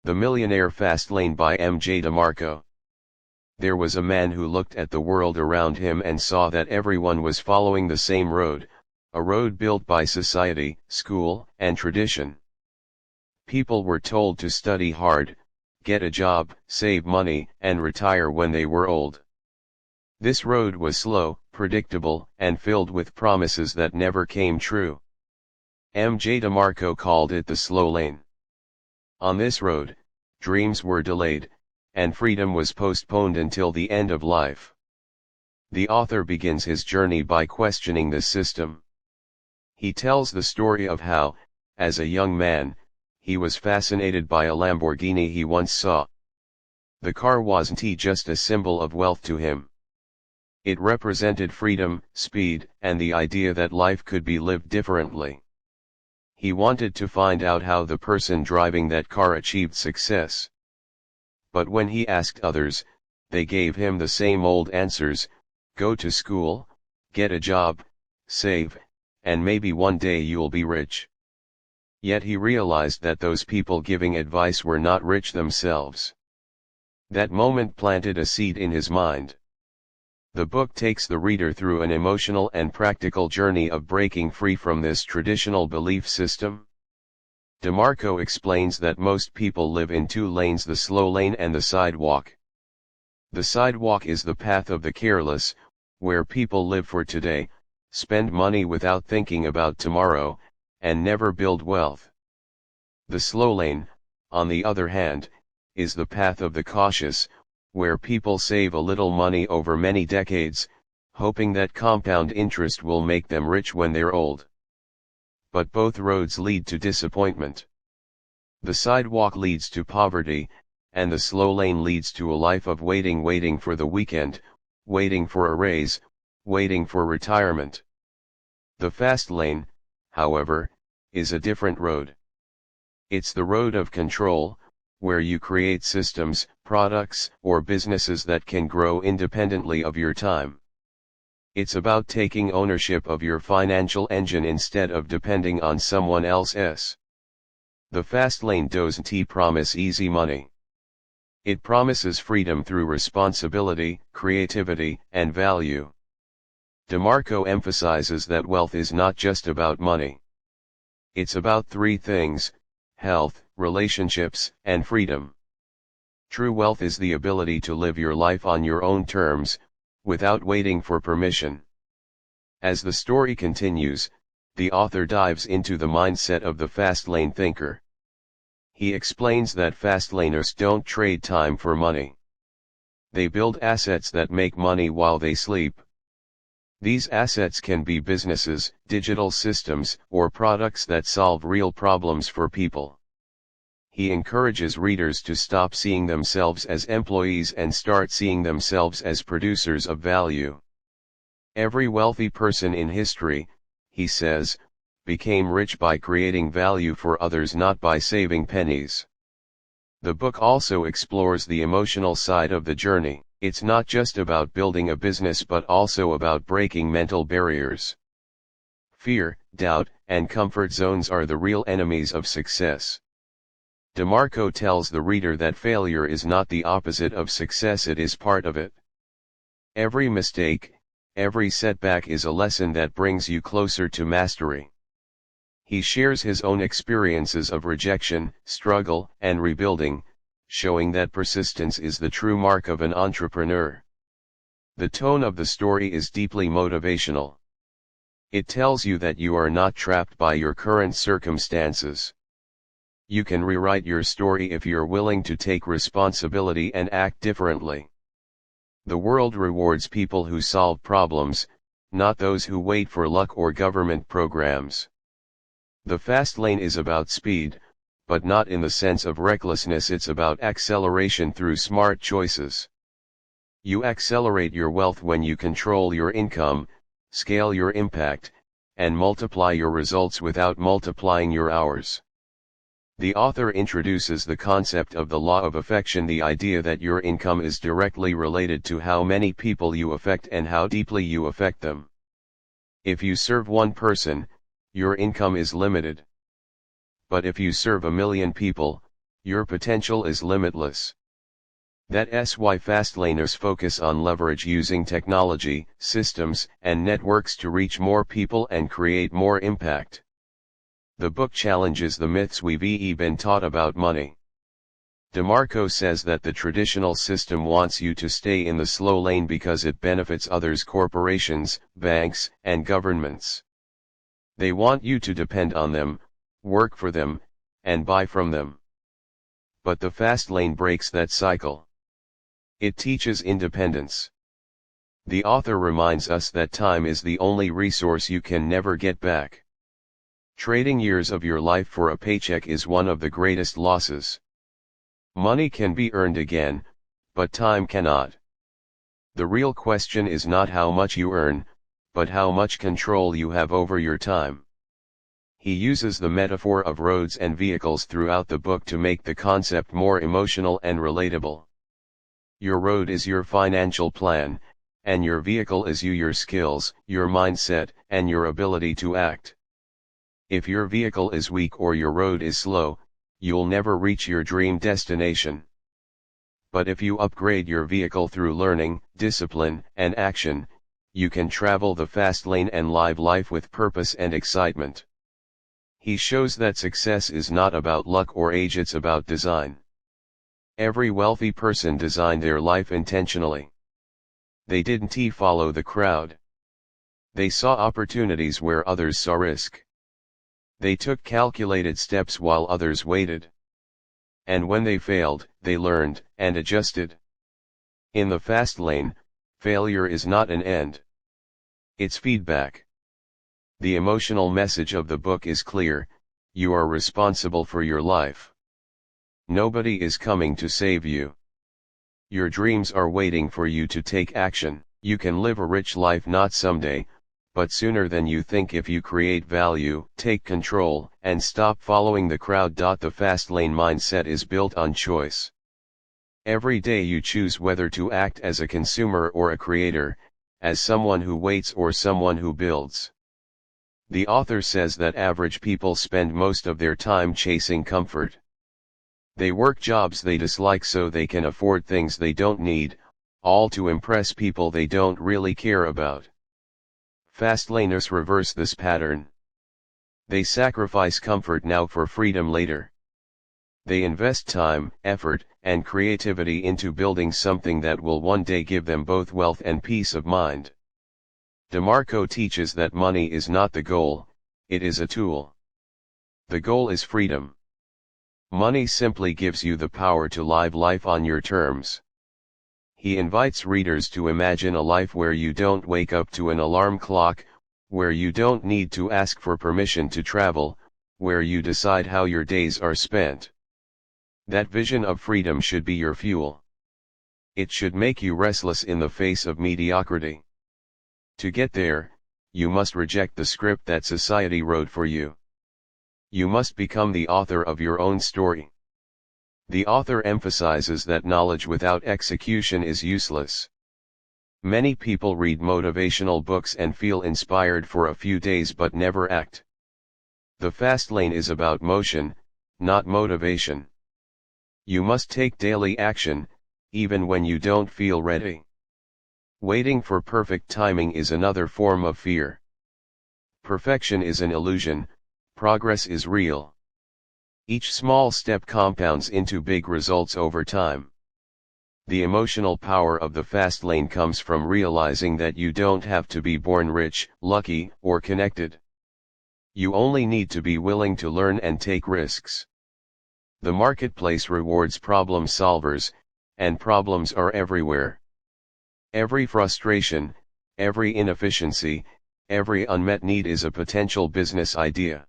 The Millionaire Fastlane by MJ DeMarco. There was a man who looked at the world around him and saw that everyone was following the same road, a road built by society, school, and tradition. People were told to study hard, get a job, save money, and retire when they were old. This road was slow, predictable, and filled with promises that never came true. MJ DeMarco called it the slow lane. On this road, dreams were delayed, and freedom was postponed until the end of life. The author begins his journey by questioning this system. He tells the story of how, as a young man, he was fascinated by a Lamborghini he once saw. The car wasn't just a symbol of wealth to him. It represented freedom, speed, and the idea that life could be lived differently. He wanted to find out how the person driving that car achieved success. But when he asked others, they gave him the same old answers: go to school, get a job, save, and maybe one day you'll be rich. Yet he realized that those people giving advice were not rich themselves. That moment planted a seed in his mind. The book takes the reader through an emotional and practical journey of breaking free from this traditional belief system. DeMarco explains that most people live in two lanes: the slow lane and the sidewalk. The sidewalk is the path of the careless, where people live for today, spend money without thinking about tomorrow, and never build wealth. The slow lane, on the other hand, is the path of the cautious, where people save a little money over many decades, hoping that compound interest will make them rich when they're old. But both roads lead to disappointment. The sidewalk leads to poverty, and the slow lane leads to a life of waiting for the weekend, waiting for a raise, waiting for retirement. The fast lane, however, is a different road. It's the road of control, where you create systems, products, or businesses that can grow independently of your time. It's about taking ownership of your financial engine instead of depending on someone else's. The fast lane doesn't promise easy money. It promises freedom through responsibility, creativity, and value. DeMarco emphasizes that wealth is not just about money. It's about three things: health, relationships, and freedom. True wealth is the ability to live your life on your own terms, without waiting for permission. As the story continues, the author dives into the mindset of the fast lane thinker. He explains that fastlaners don't trade time for money. They build assets that make money while they sleep. These assets can be businesses, digital systems, or products that solve real problems for people. He encourages readers to stop seeing themselves as employees and start seeing themselves as producers of value. Every wealthy person in history, he says, became rich by creating value for others, not by saving pennies. The book also explores the emotional side of the journey. It's not just about building a business but also about breaking mental barriers. Fear, doubt, and comfort zones are the real enemies of success. DeMarco tells the reader that failure is not the opposite of success, it is part of it. Every mistake, every setback is a lesson that brings you closer to mastery. He shares his own experiences of rejection, struggle, and rebuilding, showing that persistence is the true mark of an entrepreneur. The tone of the story is deeply motivational. It tells you that you are not trapped by your current circumstances. You can rewrite your story if you're willing to take responsibility and act differently. The world rewards people who solve problems, not those who wait for luck or government programs. The fast lane is about speed, but not in the sense of recklessness. It's about acceleration through smart choices. You accelerate your wealth when you control your income, scale your impact, and multiply your results without multiplying your hours. The author introduces the concept of the law of affection, the idea that your income is directly related to how many people you affect and how deeply you affect them. If you serve one person, your income is limited. But if you serve 1 million people, Your potential is limitless. That's why Fastlaners focus on leverage using technology, systems, and networks to reach more people and create more impact. The book challenges the myths we've been taught about money. DeMarco says that the traditional system wants you to stay in the slow lane because it benefits others: corporations, banks, and governments. They want you to depend on them, work for them, and buy from them. But the fast lane breaks that cycle. It teaches independence. The author reminds us that time is the only resource you can never get back. Trading years of your life for a paycheck is one of the greatest losses. Money can be earned again, but time cannot. The real question is not how much you earn, but how much control you have over your time. He uses the metaphor of roads and vehicles throughout the book to make the concept more emotional and relatable. Your road is your financial plan, and your vehicle is you: your skills, your mindset, and your ability to act. If your vehicle is weak or your road is slow, you'll never reach your dream destination. But if you upgrade your vehicle through learning, discipline, and action, you can travel the fast lane and live life with purpose and excitement. He shows that success is not about luck or age, it's about design. Every wealthy person designed their life intentionally. They didn't follow the crowd. They saw opportunities where others saw risk. They took calculated steps while others waited. And when they failed, they learned and adjusted. In the fast lane, failure is not an end. It's feedback. The emotional message of the book is clear: you are responsible for your life. Nobody is coming to save you. Your dreams are waiting for you to take action. You can live a rich life not someday, but sooner than you think if you create value, take control, and stop following the crowd. The fast lane mindset is built on choice. Every day you choose whether to act as a consumer or a creator, as someone who waits or someone who builds. The author says that average people spend most of their time chasing comfort. They work jobs they dislike so they can afford things they don't need, all to impress people they don't really care about. Fastlaners reverse this pattern. They sacrifice comfort now for freedom later. They invest time, effort, and creativity into building something that will one day give them both wealth and peace of mind. DeMarco teaches that money is not the goal, it is a tool. The goal is freedom. Money simply gives you the power to live life on your terms. He invites readers to imagine a life where you don't wake up to an alarm clock, where you don't need to ask for permission to travel, where you decide how your days are spent. That vision of freedom should be your fuel. It should make you restless in the face of mediocrity. To get there, you must reject the script that society wrote for you. You must become the author of your own story. The author emphasizes that knowledge without execution is useless. Many people read motivational books and feel inspired for a few days but never act. The fast lane is about motion, not motivation. You must take daily action, even when you don't feel ready. Waiting for perfect timing is another form of fear. Perfection is an illusion, progress is real. Each small step compounds into big results over time. The emotional power of the fast lane comes from realizing that you don't have to be born rich, lucky, or connected. You only need to be willing to learn and take risks. The marketplace rewards problem solvers, and problems are everywhere. Every frustration, every inefficiency, every unmet need is a potential business idea.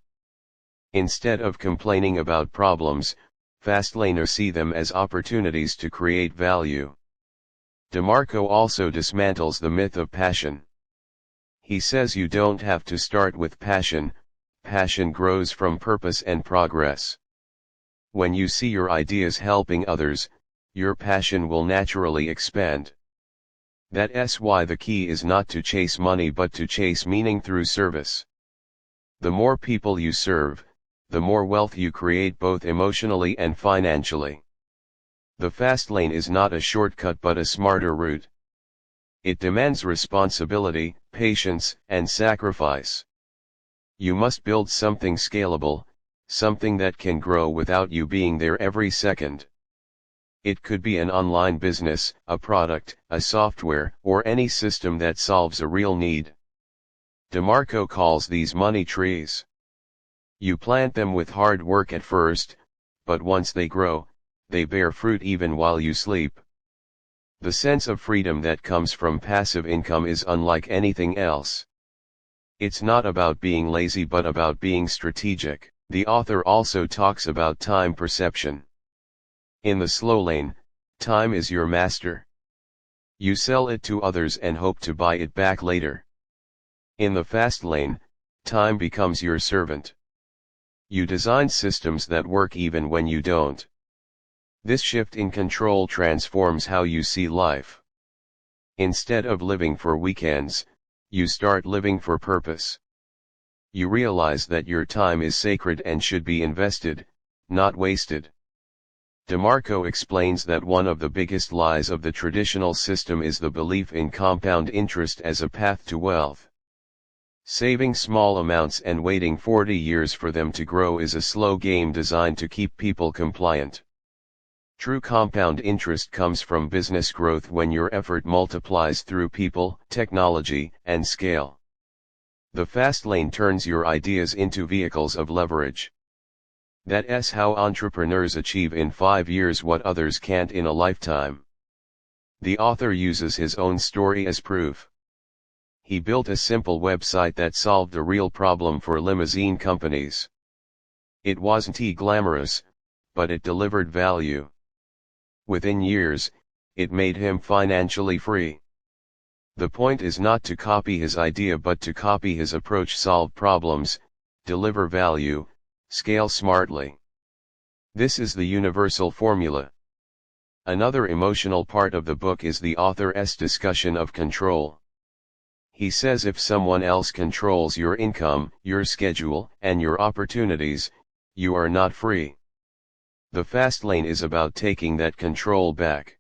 Instead of complaining about problems, fastlaners see them as opportunities to create value. DeMarco also dismantles the myth of passion. He says you don't have to start with passion, passion grows from purpose and progress. When you see your ideas helping others, your passion will naturally expand. That's why the key is not to chase money but to chase meaning through service. The more people you serve, the more wealth you create both emotionally and financially. The fast lane is not a shortcut but a smarter route. It demands responsibility, patience, and sacrifice. You must build something scalable, something that can grow without you being there every second. It could be an online business, a product, a software, or any system that solves a real need. DeMarco calls these money trees. You plant them with hard work at first, but once they grow, they bear fruit even while you sleep. The sense of freedom that comes from passive income is unlike anything else. It's not about being lazy but about being strategic. The author also talks about time perception. In the slow lane, time is your master. You sell it to others and hope to buy it back later. In the fast lane, time becomes your servant. You design systems that work even when you don't. This shift in control transforms how you see life. Instead of living for weekends, you start living for purpose. You realize that your time is sacred and should be invested, not wasted. DeMarco explains that one of the biggest lies of the traditional system is the belief in compound interest as a path to wealth. Saving small amounts and waiting 40 years for them to grow is a slow game designed to keep people compliant. True compound interest comes from business growth when your effort multiplies through people, technology, and scale. The fast lane turns your ideas into vehicles of leverage. That's how entrepreneurs achieve in 5 years what others can't in a lifetime. The author uses his own story as proof. He built a simple website that solved a real problem for limousine companies. It wasn't glamorous, but it delivered value. Within years, it made him financially free. The point is not to copy his idea but to copy his approach: solve problems, deliver value, scale smartly. This is the universal formula. Another emotional part of the book is the author's discussion of control. He says if someone else controls your income, your schedule, and your opportunities, you are not free. The fast lane is about taking that control back.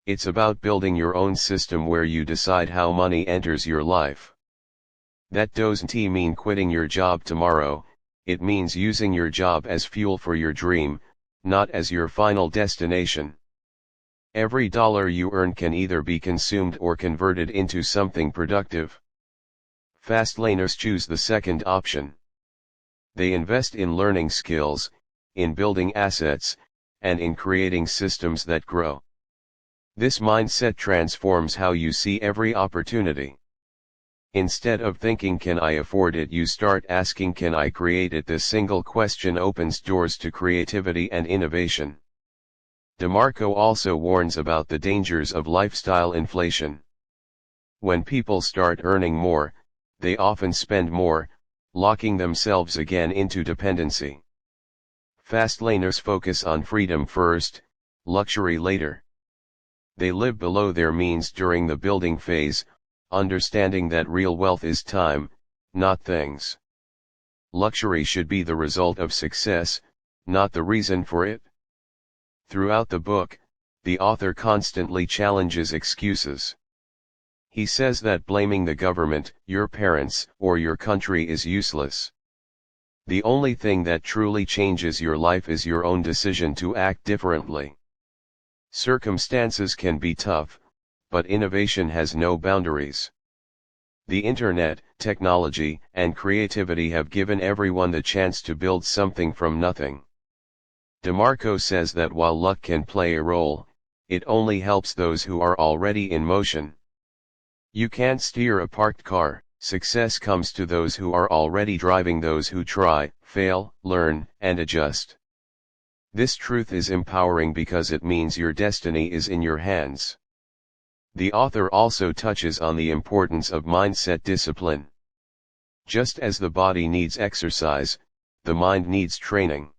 It's about building your own system where you decide how money enters your life. That doesn't mean quitting your job tomorrow, it means using your job as fuel for your dream, not as your final destination. Every dollar you earn can either be consumed or converted into something productive. Fastlaners choose the second option. They invest in learning skills, in building assets, and in creating systems that grow. This mindset transforms how you see every opportunity. Instead of thinking "can I afford it?" you start asking "can I create it?" This single question opens doors to creativity and innovation. DeMarco also warns about the dangers of lifestyle inflation. When people start earning more, they often spend more, locking themselves again into dependency. Fastlaners focus on freedom first, luxury later. They live below their means during the building phase, understanding that real wealth is time, not things. Luxury should be the result of success, not the reason for it. Throughout the book, the author constantly challenges excuses. He says that blaming the government, your parents, or your country is useless. The only thing that truly changes your life is your own decision to act differently. Circumstances can be tough, but innovation has no boundaries. The internet, technology, and creativity have given everyone the chance to build something from nothing. DeMarco says that while luck can play a role, it only helps those who are already in motion. You can't steer a parked car. Success comes to those who are already driving, those who try, fail, learn, and adjust. This truth is empowering because it means your destiny is in your hands. The author also touches on the importance of mindset discipline. Just as the body needs exercise, the mind needs training.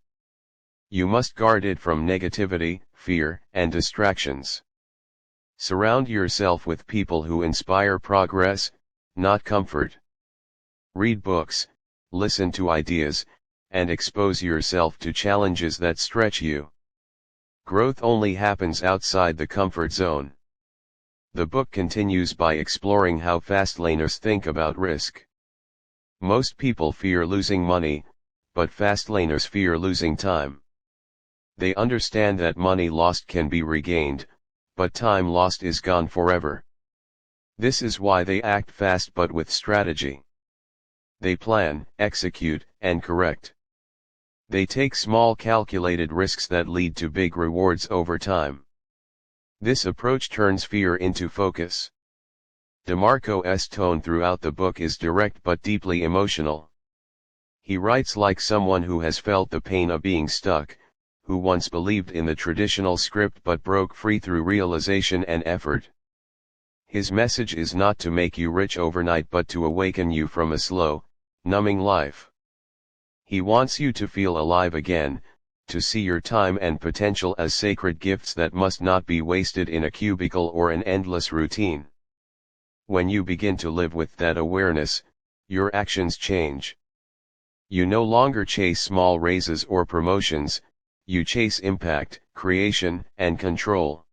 You must guard it from negativity, fear, and distractions. Surround yourself with people who inspire progress, not comfort. Read books, listen to ideas, and expose yourself to challenges that stretch you. Growth only happens outside the comfort zone. The book continues by exploring how fastlaners think about risk. Most people fear losing money, but fastlaners fear losing time. They understand that money lost can be regained, but time lost is gone forever. This is why they act fast but with strategy. They plan, execute, and correct. They take small calculated risks that lead to big rewards over time. This approach turns fear into focus. DeMarco's tone throughout the book is direct but deeply emotional. He writes like someone who has felt the pain of being stuck, who once believed in the traditional script but broke free through realization and effort. His message is not to make you rich overnight but to awaken you from a slow, numbing life. He wants you to feel alive again, to see your time and potential as sacred gifts that must not be wasted in a cubicle or an endless routine. When you begin to live with that awareness, your actions change. You no longer chase small raises or promotions, you chase impact, creation, and control.